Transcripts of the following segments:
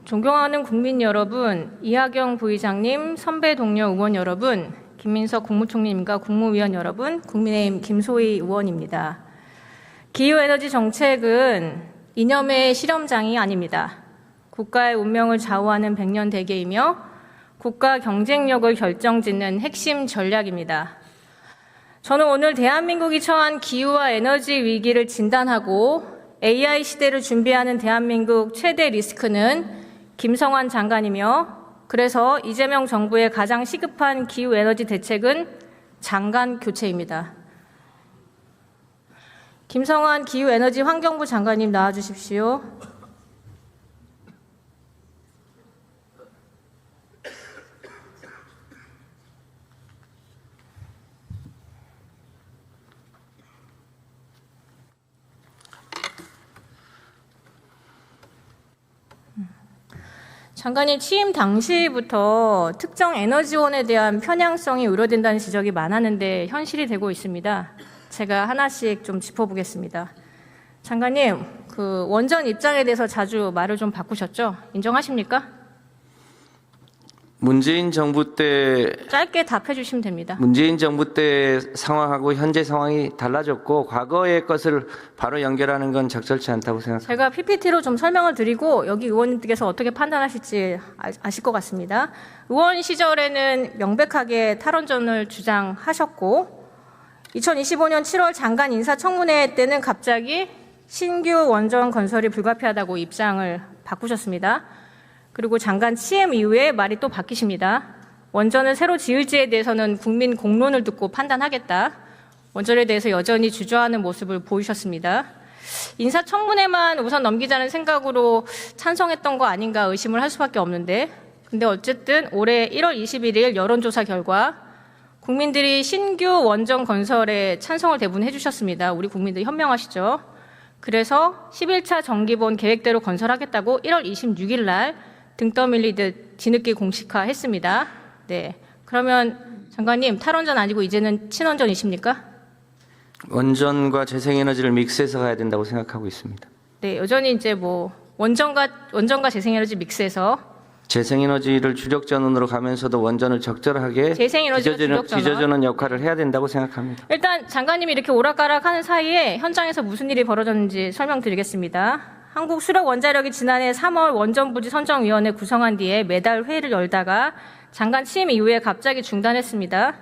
존경하는 국민 여러분, 이하경 부의장님, 선배 동료 의원 여러분, 김민석 국무총리님과 국무위원 여러분, 국민의힘 김소희 의원입니다. 기후에너지 정책은 이념의 실험장이 아닙니다. 국가의 운명을 좌우하는 백년 대계이며 국가 경쟁력을 결정짓는 핵심 전략입니다. 저는 오늘 대한민국이 처한 기후와 에너지 위기를 진단하고 AI 시대를 준비하는 대한민국 최대 리스크는 김성환 장관이며, 그래서 이재명 정부의 가장 시급한 기후에너지 대책은 장관 교체입니다. 김성환 기후에너지 환경부 장관님 나와주십시오. 장관님 취임 당시부터 특정 에너지원에 대한 편향성이 우려된다는 지적이 많았는데 현실이 되고 있습니다. 제가 하나씩 좀 짚어보겠습니다. 장관님, 원전 입장에 대해서 자주 말을 좀 바꾸셨죠? 인정하십니까? 문재인 정부 때 짧게 답해 주시면 됩니다. 문재인 정부 때 상황하고 현재 상황이 달라졌고 과거의 것을 바로 연결하는 건 적절치 않다고 생각합니다. 제가 PPT로 좀 설명을 드리고 여기 의원님께서 어떻게 판단하실지 아실 것 같습니다. 의원 시절에는 명백하게 탈원전을 주장하셨고 2025년 7월 장관 인사청문회 때는 갑자기 신규 원전 건설이 불가피하다고 입장을 바꾸셨습니다. 그리고 장관 취임 이후에 말이 또 바뀌십니다. 원전을 새로 지을지에 대해서는 국민 공론을 듣고 판단하겠다. 원전에 대해서 여전히 주저하는 모습을 보이셨습니다. 인사청문회만 우선 넘기자는 생각으로 찬성했던 거 아닌가 의심을 할 수밖에 없는데, 근데 어쨌든 올해 1월 21일 여론조사 결과 국민들이 신규 원전 건설에 찬성을 대부분 해주셨습니다. 우리 국민들 현명하시죠? 그래서 11차 정기본 계획대로 건설하겠다고 1월 26일 날 등 떠밀리듯 뒤늦게 공식화했습니다. 네, 그러면 장관님 탈원전 아니고 이제는 친원전이십니까? 원전과 재생에너지를 믹스해서 가야 된다고 생각하고 있습니다. 네, 여전히 이제 원전과 재생에너지 믹스해서 재생에너지를 주력전원으로 가면서도 원전을 적절하게 빚어주는 역할을 해야 된다고 생각합니다. 일단 장관님이 이렇게 오락가락하는 사이에 현장에서 무슨 일이 벌어졌는지 설명드리겠습니다. 한국수력원자력이 지난해 3월 원전부지 선정위원회 구성한 뒤에 매달 회의를 열다가 장관 취임 이후에 갑자기 중단했습니다.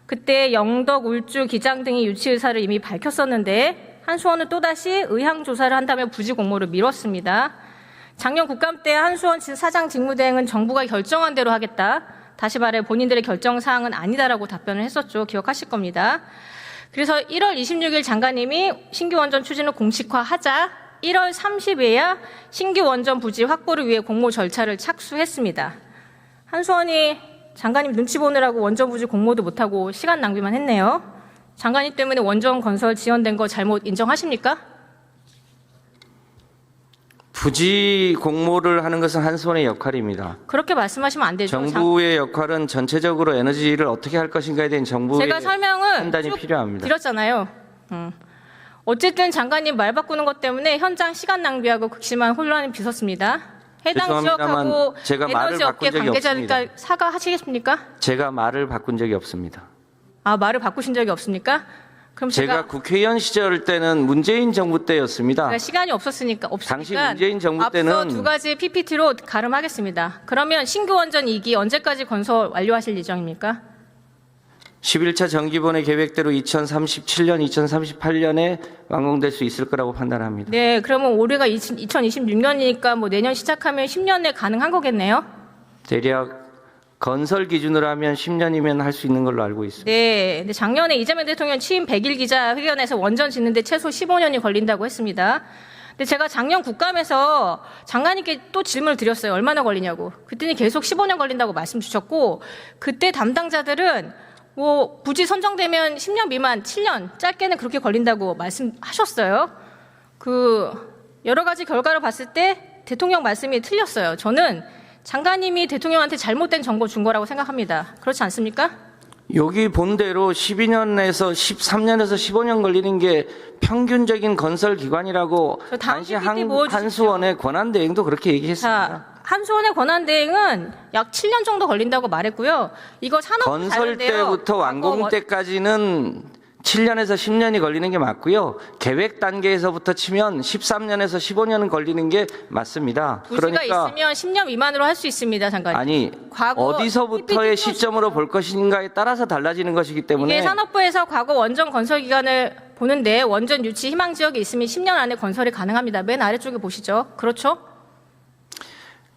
그때 영덕, 울주, 기장 등이 유치 의사를 이미 밝혔었는데 한수원은 또다시 의향 조사를 한다며 부지 공모를 미뤘습니다. 작년 국감 때 한수원 사장 직무대행은 정부가 결정한 대로 하겠다. 다시 말해 본인들의 결정사항은 아니다라고 답변을 했었죠. 기억하실 겁니다. 그래서 1월 26일 장관님이 신규 원전 추진을 공식화하자 1월 30일에야 신규 원전 부지 확보를 위해 공모 절차를 착수했습니다. 한수원이 장관님 눈치 보느라고 원전 부지 공모도 못하고 시간 낭비만 했네요. 장관님 때문에 원전 건설 지연된 거 잘못 인정하십니까? 부지 공모를 하는 것은 한수원의 역할입니다. 그렇게 말씀하시면 안 되죠. 정부의 역할은 전체적으로 에너지를 어떻게 할 것인가에 대한 정부의 제가 설명은 판단이 필요합니다. 드렸잖아요. 어쨌든 장관님 말 바꾸는 것 때문에 현장 시간 낭비하고 극심한 혼란이 빚었습니다. 해당 지역하고 제가 에너지 업계 관계자니까 사과하시겠습니까? 제가 말을 바꾼 적이 없습니다. 아, 말을 바꾸신 적이 없습니까? 그럼 제가 국회의원 시절 때는 문재인 정부 때였습니다. 제가 시간이 없었으니까 당시 문재인 정부 때는 앞서 두 가지 PPT로 가름하겠습니다. 그러면 신규 원전 2기 언제까지 건설 완료하실 예정입니까? 11차 정기본의 계획대로 2037년, 2038년에 완공될 수 있을 거라고 판단합니다. 네, 그러면 올해가 2026년이니까 뭐 내년 시작하면 10년 내 가능한 거겠네요? 대략 건설 기준으로 하면 10년이면 할 수 있는 걸로 알고 있습니다. 네, 근데 작년에 이재명 대통령 취임 100일 기자회견에서 원전 짓는데 최소 15년이 걸린다고 했습니다. 근데 제가 작년 국감에서 장관님께 또 질문을 드렸어요. 얼마나 걸리냐고. 그랬더니 계속 15년 걸린다고 말씀 주셨고, 그때 담당자들은 뭐 부지 선정되면 10년 미만, 7년, 짧게는 그렇게 걸린다고 말씀하셨어요. 여러 가지 결과를 봤을 때 대통령 말씀이 틀렸어요. 저는 장관님이 대통령한테 잘못된 정보 준 거라고 생각합니다. 그렇지 않습니까? 여기 본대로 12년에서 13년에서 15년 걸리는 게 평균적인 건설 기관이라고 당시 한수원의 권한대행도 그렇게 얘기했습니다. 자, 한수원의 권한대행은 약 7년 정도 걸린다고 말했고요. 이거 산업부 건설 자료인데요. 때부터 완공 때까지는 7년에서 10년이 걸리는 게 맞고요. 계획 단계에서부터 치면 13년에서 15년은 걸리는 게 맞습니다. 부지가 있으면 10년 미만으로 할 수 있습니다. 잠깐. 아니 과거 어디서부터의 PPT 시점으로 볼 것인가에 따라서 달라지는 것이기 때문에 이게 산업부에서 과거 원전 건설 기간을 보는데 원전 유치 희망 지역에 있으면 10년 안에 건설이 가능합니다. 맨 아래쪽에 보시죠. 그렇죠?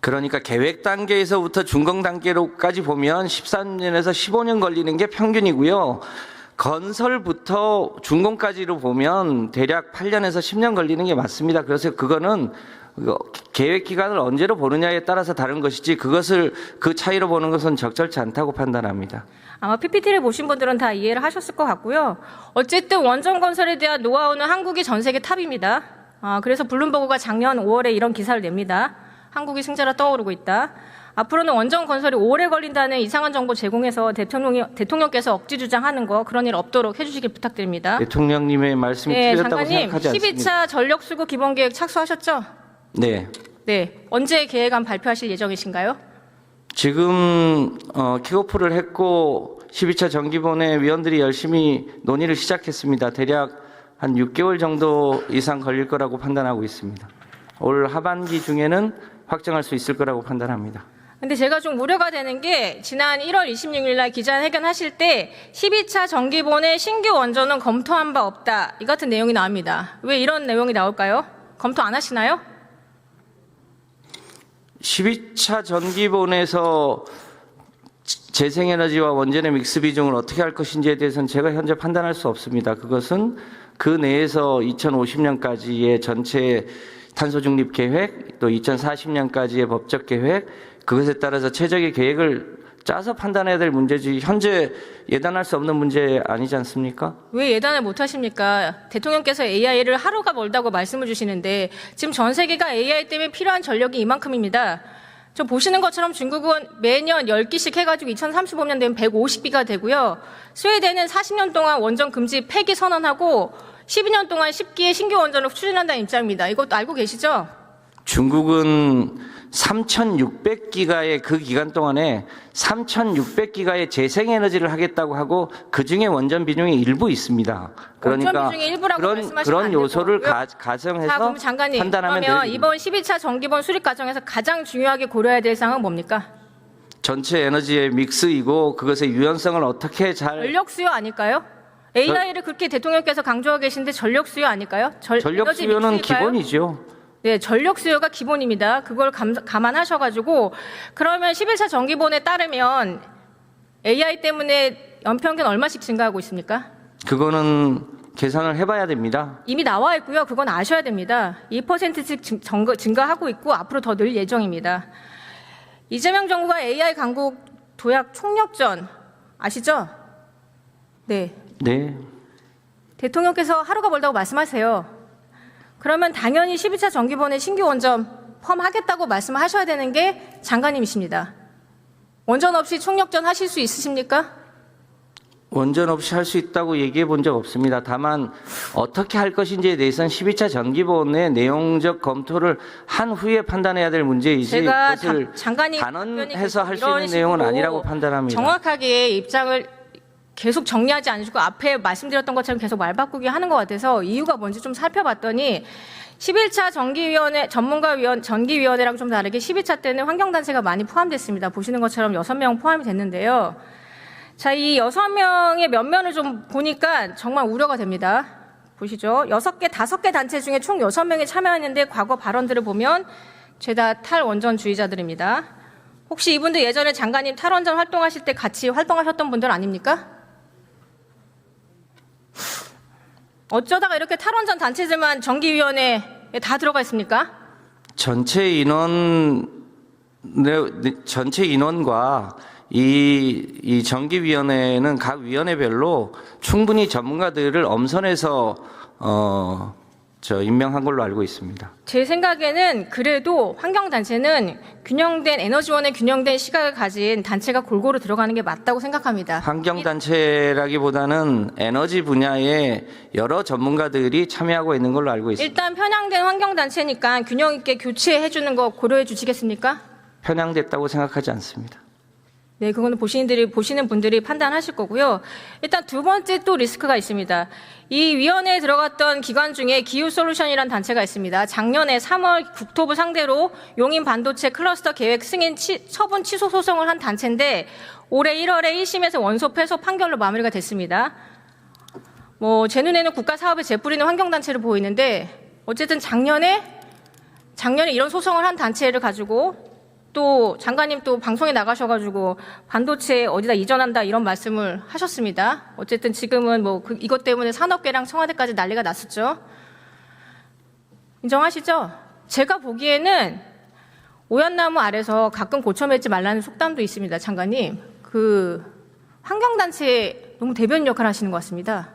그러니까 계획 단계에서부터 준공 단계로까지 보면 13년에서 15년 걸리는 게 평균이고요. 건설부터 준공까지로 보면 대략 8년에서 10년 걸리는 게 맞습니다. 그래서 그거는 계획 기간을 언제로 보느냐에 따라서 다른 것이지 그것을 그 차이로 보는 것은 적절치 않다고 판단합니다. 아마 PPT를 보신 분들은 다 이해를 하셨을 것 같고요. 어쨌든 원전 건설에 대한 노하우는 한국이 전 세계 탑입니다. 그래서 블룸버그가 작년 5월에 이런 기사를 냅니다. 한국이 승자로 떠오르고 있다. 앞으로는 원전 건설이 오래 걸린다는 이상한 정보 제공해서 대통령께서 억지 주장하는 거 그런 일 없도록 해주시길 부탁드립니다. 대통령님의 말씀이 네, 틀렸다고 장관님 생각하지 않습니다. 12차 전력수급 기본계획 착수하셨죠? 네. 네. 언제 계획안 발표하실 예정이신가요? 지금 킥오프를 했고 12차 정기본회 위원들이 열심히 논의를 시작했습니다. 대략 한 6개월 정도 이상 걸릴 거라고 판단하고 있습니다. 올 하반기 중에는 확정할 수 있을 거라고 판단합니다. 근데 제가 좀 우려가 되는 게 지난 1월 26일 날 기자회견 하실 때 12차 정기본의 신규 원전은 검토한 바 없다. 이 같은 내용이 나옵니다. 왜 이런 내용이 나올까요? 검토 안 하시나요? 12차 전기본에서 재생에너지와 원전의 믹스 비중을 어떻게 할 것인지에 대해서는 제가 현재 판단할 수 없습니다. 그것은 그 내에서 2050년까지의 전체 탄소 중립 계획, 또 2040년까지의 법적 계획, 그것에 따라서 최적의 계획을 짜서 판단해야 될 문제지 현재 예단할 수 없는 문제 아니지 않습니까? 왜 예단을 못 하십니까? 대통령께서 AI를 하루가 멀다고 말씀을 주시는데 지금 전 세계가 AI 때문에 필요한 전력이 이만큼입니다. 저 보시는 것처럼 중국은 매년 10기씩 해가지고 2035년 되면 150기가 되고요. 스웨덴은 40년 동안 원전 금지 폐기 선언하고 12년 동안 10기의 신규 원전을 추진한다는 입장입니다. 이것도 알고 계시죠? 중국은 3,600기가의 그 기간 동안에 3,600기가의 재생에너지를 하겠다고 하고 그중에 원전 비중이 일부 있습니다. 그러니까 원전 비중의 일부라고 말씀하시면 안 그런 되고. 요소를 자, 가정해서 그럼 장관님, 판단하면 그러면 됩니다. 이번 12차 정기본 수립 과정에서 가장 중요하게 고려해야 될 사항은 뭡니까? 전체 에너지의 믹스이고 그것의 유연성을 어떻게 잘 전력 수요 아닐까요? AI를 그렇게 대통령께서 강조하고 계신데 전력 수요 아닐까요? 전력 에너지 수요는 믹스일까요? 기본이죠. 네, 전력 수요가 기본입니다. 그걸 감안하셔가지고 그러면 11차 정기본에 따르면 AI 때문에 연평균 얼마씩 증가하고 있습니까? 그거는 계산을 해봐야 됩니다. 이미 나와 있고요. 그건 아셔야 됩니다. 2%씩 증가하고 있고 앞으로 더 늘 예정입니다. 이재명 정부가 AI 강국 도약 총력전 아시죠? 네. 네. 대통령께서 하루가 멀다고 말씀하세요. 그러면 당연히 12차 정기본에 신규 원전 포함하겠다고 말씀하셔야 되는 게 장관님이십니다. 원전 없이 총력전 하실 수 있으십니까? 원전 없이 할 수 있다고 얘기해 본 적 없습니다. 다만 어떻게 할 것인지에 대해서는 12차 정기본의 내용적 검토를 한 후에 판단해야 될 문제이지 제가 그것을 장관님 단언해서 할 수 이런 있는 내용은 식으로 아니라고 판단합니다. 정확하게 입장을 계속 정리하지 않으시고 앞에 말씀드렸던 것처럼 계속 말 바꾸기 하는 것 같아서 이유가 뭔지 좀 살펴봤더니 11차 정기위원회 전기위원회랑 좀 다르게 12차 때는 환경단체가 많이 포함됐습니다. 보시는 것처럼 6명 포함이 됐는데요. 자, 이 6명의 면면을 좀 보니까 정말 우려가 됩니다. 보시죠. 5개 단체 중에 총 6명이 참여했는데 과거 발언들을 보면 죄다 탈원전주의자들입니다. 혹시 이분들 예전에 장관님 탈원전 활동하실 때 같이 활동하셨던 분들 아닙니까? 어쩌다가 이렇게 탈원전 단체들만 정기위원회에 다 들어가 있습니까? 전체 인원과 이 정기위원회는 각 위원회별로 충분히 전문가들을 엄선해서 임명한 걸로 알고 있습니다. 제 생각에는 그래도 환경단체는 균형된 에너지원의 균형된 시각을 가진 단체가 골고루 들어가는 게 맞다고 생각합니다. 환경단체라기보다는 에너지 분야에 여러 전문가들이 참여하고 있는 걸로 알고 있습니다. 일단 편향된 환경단체니까 균형 있게 교체해 주는 거 고려해 주시겠습니까? 편향됐다고 생각하지 않습니다. 네, 그거는 보시는 분들이 판단하실 거고요. 일단 두 번째 또 리스크가 있습니다. 이 위원회에 들어갔던 기관 중에 기후솔루션이라는 단체가 있습니다. 작년에 3월 국토부 상대로 용인 반도체 클러스터 계획 승인 처분 취소 소송을 한 단체인데 올해 1월에 1심에서 원소 패소 판결로 마무리가 됐습니다. 제 눈에는 국가 사업에 재뿌리는 환경단체로 보이는데 어쨌든 작년에 이런 소송을 한 단체를 가지고 또 장관님 또 방송에 나가셔가지고 반도체 어디다 이전한다 이런 말씀을 하셨습니다. 어쨌든 지금은 이것 때문에 산업계랑 청와대까지 난리가 났었죠. 인정하시죠? 제가 보기에는 오얏나무 아래서 가끔 고쳐 맺지 말라는 속담도 있습니다. 장관님. 환경단체 너무 대변인 역할 하시는 것 같습니다.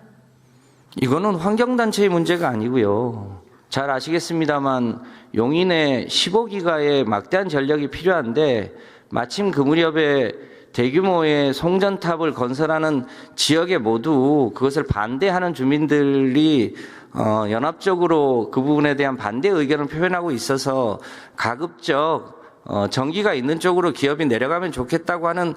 이거는 환경단체의 문제가 아니고요. 잘 아시겠습니다만 용인에 15기가의 막대한 전력이 필요한데 마침 그 무렵에 대규모의 송전탑을 건설하는 지역에 모두 그것을 반대하는 주민들이 연합적으로 그 부분에 대한 반대 의견을 표현하고 있어서 가급적 전기가 있는 쪽으로 기업이 내려가면 좋겠다고 하는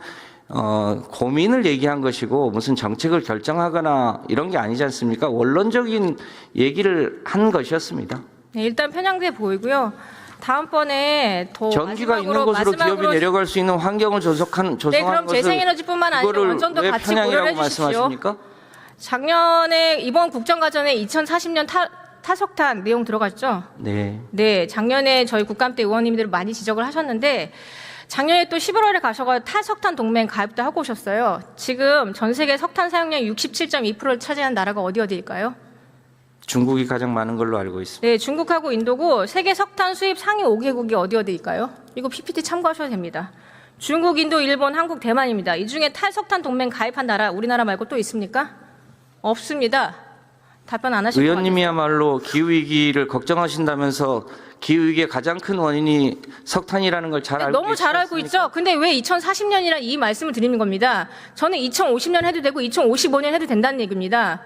고민을 얘기한 것이고 무슨 정책을 결정하거나 이런 게 아니지 않습니까? 원론적인 얘기를 한 것이었습니다. 네, 일단 편향돼 보이고요. 다음번에 더 전기가 있는 곳으로 기업이 내려갈 수 있는 환경을 조성하는 네, 그럼 것을 재생에너지뿐만 아니라 원전도 왜 같이 고려해 편향이라고 주십시오. 말씀하십니까? 작년에 이번 국정과정에 2040년 탈석탄 내용 들어갔죠? 네. 네, 작년에 저희 국감 때 의원님들 많이 지적을 하셨는데 작년에 또 11월에 가셔서 탈석탄 동맹 가입도 하고 오셨어요. 지금 전 세계 석탄 사용량 67.2%를 차지하는 나라가 어디일까요? 중국이 가장 많은 걸로 알고 있습니다. 네, 중국하고 인도고 세계 석탄 수입 상위 5개국이 어디일까요? 이거 PPT 참고하셔야 됩니다. 중국, 인도, 일본, 한국, 대만입니다. 이 중에 탈석탄 동맹 가입한 나라 우리나라 말고 또 있습니까? 없습니다. 답변 안 하실 것 같아요. 의원님이야말로 기후위기를 걱정하신다면서 기후위기의 가장 큰 원인이 석탄이라는 걸 잘 알고 너무 잘 알고 있죠? 근데 왜 2040년이라 이 말씀을 드리는 겁니다. 저는 2050년 해도 되고 2055년 해도 된다는 얘기입니다.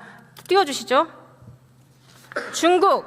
띄워주시죠. 중국.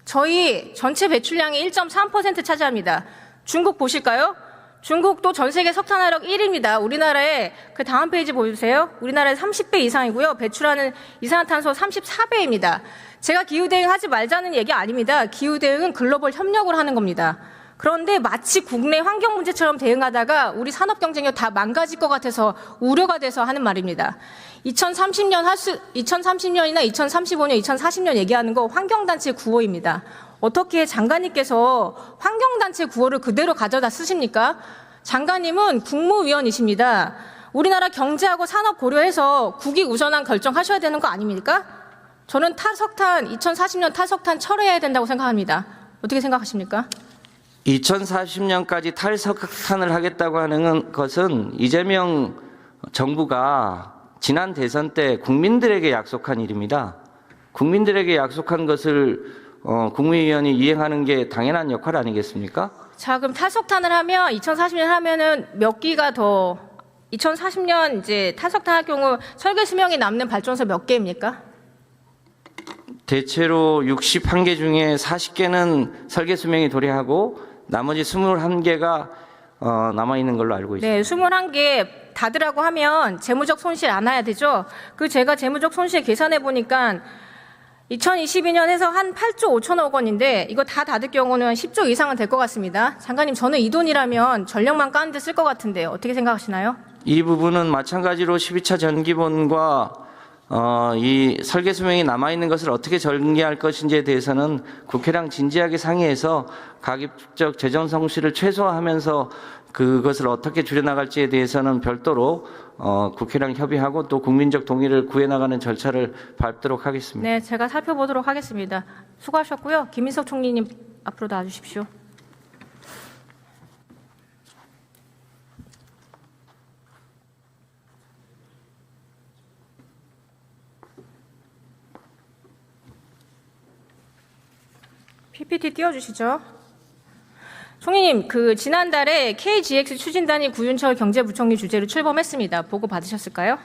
저희 전체 배출량의 1.3% 차지합니다. 중국 보실까요? 중국도 전 세계 석탄화력 1위입니다. 우리나라의 그 다음 페이지 보여주세요. 우리나라의 30배 이상이고요. 배출하는 이산화탄소 34배입니다. 제가 기후대응 하지 말자는 얘기 아닙니다. 기후대응은 글로벌 협력을 하는 겁니다. 그런데 마치 국내 환경 문제처럼 대응하다가 우리 산업 경쟁력 다 망가질 것 같아서 우려가 돼서 하는 말입니다. 2030년이나 2035년, 2040년 얘기하는 거 환경단체 구호입니다. 어떻게 장관님께서 환경단체 구호를 그대로 가져다 쓰십니까? 장관님은 국무위원이십니다. 우리나라 경제하고 산업 고려해서 국익 우선한 결정하셔야 되는 거 아닙니까? 저는 2040년 탈석탄 철회해야 된다고 생각합니다. 어떻게 생각하십니까? 2040년까지 탈석탄을 하겠다고 하는 것은 이재명 정부가 지난 대선 때 국민들에게 약속한 일입니다. 국민들에게 약속한 것을 국무위원이 이행하는 게 당연한 역할 아니겠습니까? 자, 그럼 탈석탄을 하면 2040년 하면은 몇 기가 더 2040년 이제 탈석탄 할 경우 설계 수명이 남는 발전소 몇 개입니까? 대체로 61개 중에 40개는 설계 수명이 도래하고 나머지 21개가 남아 있는 걸로 알고 있습니다. 네, 21개 닫으라고 하면 재무적 손실 안 와야 되죠. 제가 재무적 손실 계산해 보니까 2022년 해서 한 8조 5천억 원인데 이거 다 닫을 경우는 10조 이상은 될 것 같습니다. 장관님, 저는 이 돈이라면 전력만 까는 데 쓸 것 같은데 어떻게 생각하시나요? 이 부분은 마찬가지로 12차 전기본과 이 설계 수명이 남아있는 것을 어떻게 전개할 것인지에 대해서는 국회랑 진지하게 상의해서 가급적 재정 손실을 최소화하면서 그것을 어떻게 줄여나갈지에 대해서는 별도로 국회랑 협의하고 또 국민적 동의를 구해나가는 절차를 밟도록 하겠습니다. 네, 제가 살펴보도록 하겠습니다. 수고하셨고요. 김민석 총리님 앞으로 나와주십시오. PPT 띄워주시죠. 총리님, 지난달에 KGX 추진단이 구윤철 경제부총리 주재로 출범했습니다. 보고 받으셨을까요?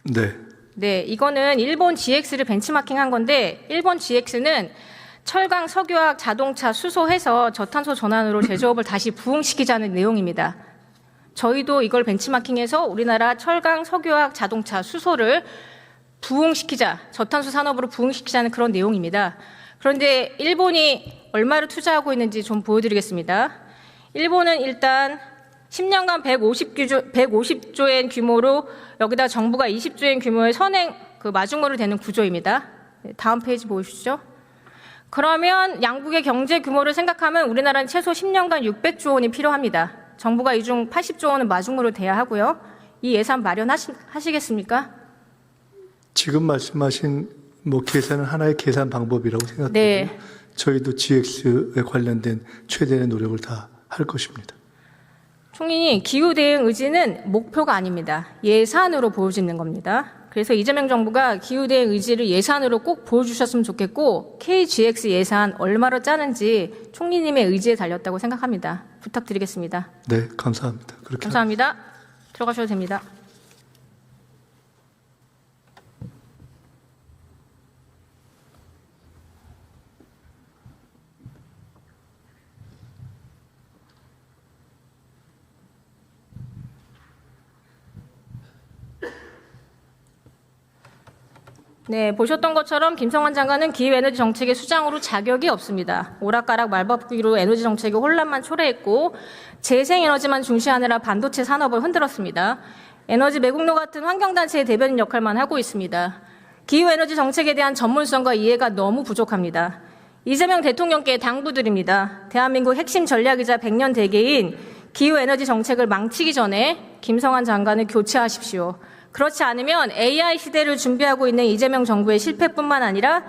네. 네, 이거는 일본 GX를 벤치마킹한 건데 일본 GX는 철강, 석유화학, 자동차, 수소해서 저탄소 전환으로 제조업을 다시 부흥시키자는 내용입니다. 저희도 이걸 벤치마킹해서 우리나라 철강, 석유화학, 자동차, 수소를 부흥시키자, 저탄소 산업으로 부흥시키자는 그런 내용입니다. 그런데 일본이 얼마를 투자하고 있는지 좀 보여드리겠습니다. 일본은 일단 10년간 150조엔 규모로 여기다 정부가 20조엔 규모의 선행 마중물을 대는 구조입니다. 다음 페이지 보여주시죠. 그러면 양국의 경제 규모를 생각하면 우리나라는 최소 10년간 600조 원이 필요합니다. 정부가 이 중 80조 원은 마중물을 대야 하고요. 이 예산 마련하시겠습니까? 지금 말씀하신 계산은 하나의 계산 방법이라고 생각되고요. 네. 저희도 GX에 관련된 최대의 노력을 다 할 것입니다. 총리님, 기후대응 의지는 목표가 아닙니다. 예산으로 보여지는 겁니다. 그래서 이재명 정부가 기후대응 의지를 예산으로 꼭 보여주셨으면 좋겠고 KGX 예산 얼마로 짜는지 총리님의 의지에 달렸다고 생각합니다. 부탁드리겠습니다. 네, 감사합니다. 그렇게 감사합니다. 들어가셔도 됩니다. 네, 보셨던 것처럼 김성환 장관은 기후에너지 정책의 수장으로 자격이 없습니다. 오락가락 말바꾸기로 에너지 정책의 혼란만 초래했고 재생에너지만 중시하느라 반도체 산업을 흔들었습니다. 에너지 매국노 같은 환경단체의 대변인 역할만 하고 있습니다. 기후에너지 정책에 대한 전문성과 이해가 너무 부족합니다. 이재명 대통령께 당부드립니다. 대한민국 핵심 전략이자 100년 대계인 기후에너지 정책을 망치기 전에 김성환 장관을 교체하십시오. 그렇지 않으면 AI 시대를 준비하고 있는 이재명 정부의 실패뿐만 아니라